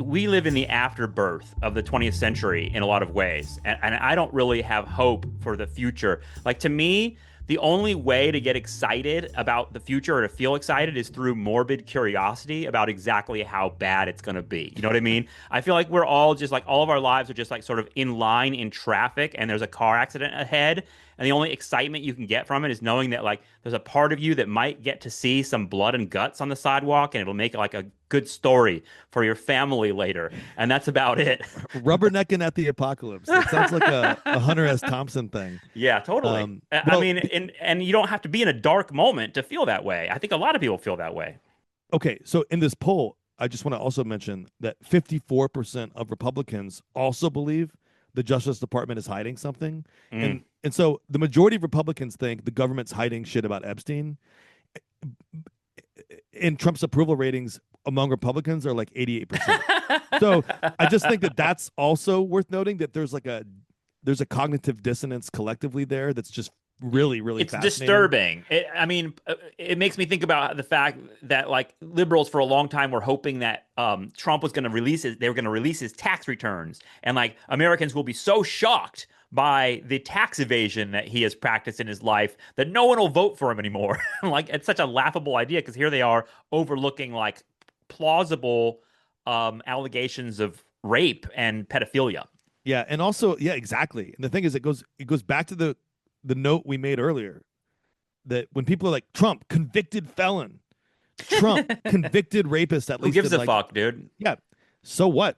we live in the afterbirth of the 20th century in a lot of ways, and I don't really have hope for the future. Like, to me, the only way to get excited about the future or to feel excited is through morbid curiosity about exactly how bad it's going to be. You know what I mean? I feel like we're all just like, all of our lives are just like sort of in line in traffic and there's a car accident ahead. And the only excitement you can get from it is knowing that like there's a part of you that might get to see some blood and guts on the sidewalk and it'll make it like a good story for your family later. And that's about it. Rubbernecking at the apocalypse. It sounds like a Hunter S. Thompson thing. Yeah, totally. I Well, mean, and you don't have to be in a dark moment to feel that way. I think a lot of people feel that way. okay, so in this poll, I just want to also mention that 54% of Republicans also believe the Justice Department is hiding something. Mm. And so the majority of Republicans think the government's hiding shit about Epstein. And Trump's approval ratings among Republicans are like 88%. So I just think that that's also worth noting, that there's a cognitive dissonance collectively there that's just really, really It's fascinating. disturbing. I mean, it makes me think about the fact that like liberals for a long time were hoping that Trump was going to they were going to release his tax returns, and like Americans will be so shocked by the tax evasion that he has practiced in his life that no one will vote for him anymore. Like, it's such a laughable idea because here they are overlooking like plausible allegations of rape and pedophilia. Yeah, and also, yeah, exactly. And the thing is, it goes back to the note we made earlier, that when people are like, Trump convicted felon, Trump convicted rapist, at Who least gives a like, fuck, dude? yeah, so what?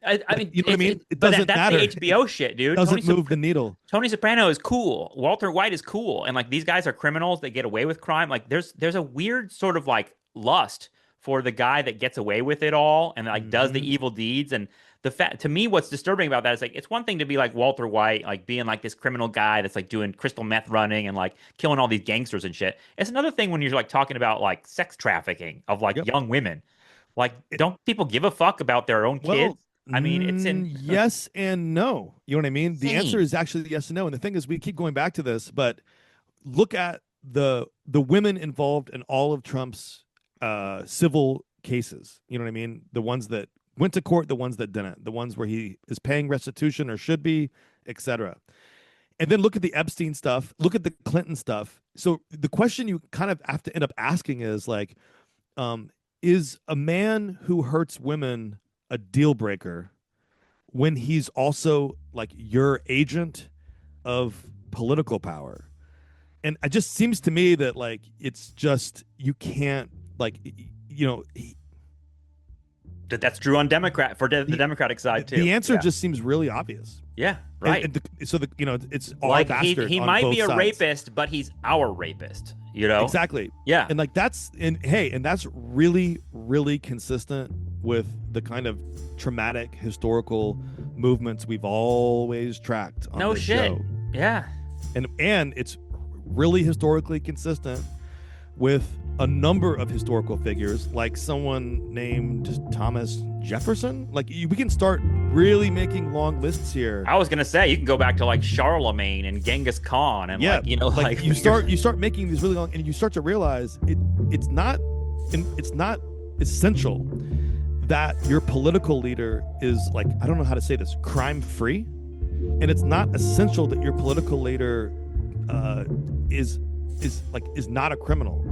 I mean, you know what I mean? It but doesn't that's matter. the HBO shit, dude. Doesn't move the needle. Tony Soprano is cool. Walter White is cool, and like these guys are criminals that get away with crime. Like there's a weird sort of like lust for the guy that gets away with it all and like does the evil deeds. And the fact, to me, what's disturbing about that is like it's one thing to be like Walter White, like being like this criminal guy that's like doing crystal meth running and like killing all these gangsters and shit. It's another thing when you're like talking about like sex trafficking of like Yep. young women. Like, don't people give a fuck about their own kids? Well, I mean, it's in yes and no. You know what I mean? The Insane. answer is actually yes and no. And the thing is, we keep going back to this, but look at the women involved in all of Trump's civil cases. You know what I mean? The ones that went to court, the ones that didn't, the ones where he is paying restitution or should be, etc. And then look at the Epstein stuff, look at the Clinton stuff. So the question you kind of have to end up asking is like, is a man who hurts women a deal breaker when he's also like your agent of political power? And it just seems to me that like it's just, you can't, like, you know, that's true on the Democratic side too. the answer Yeah. just seems really obvious. Yeah, right. So the, you know, it's all Like bastard he on might both be a sides. rapist, but he's our rapist. You know? Exactly. Yeah. And like that's and that's really, really consistent with the kind of traumatic historical movements we've always tracked on No this shit. show. Yeah. And it's really historically consistent with a number of historical figures, like someone named Thomas Jefferson. Like we can start really making long lists here. I was gonna say you can go back to like Charlemagne and Genghis Khan and Yeah, like, you know, like you start making these really long, and you start to realize it's not essential that your political leader is like, I don't know how to say this, crime free, and it's not essential that your political leader is not a criminal.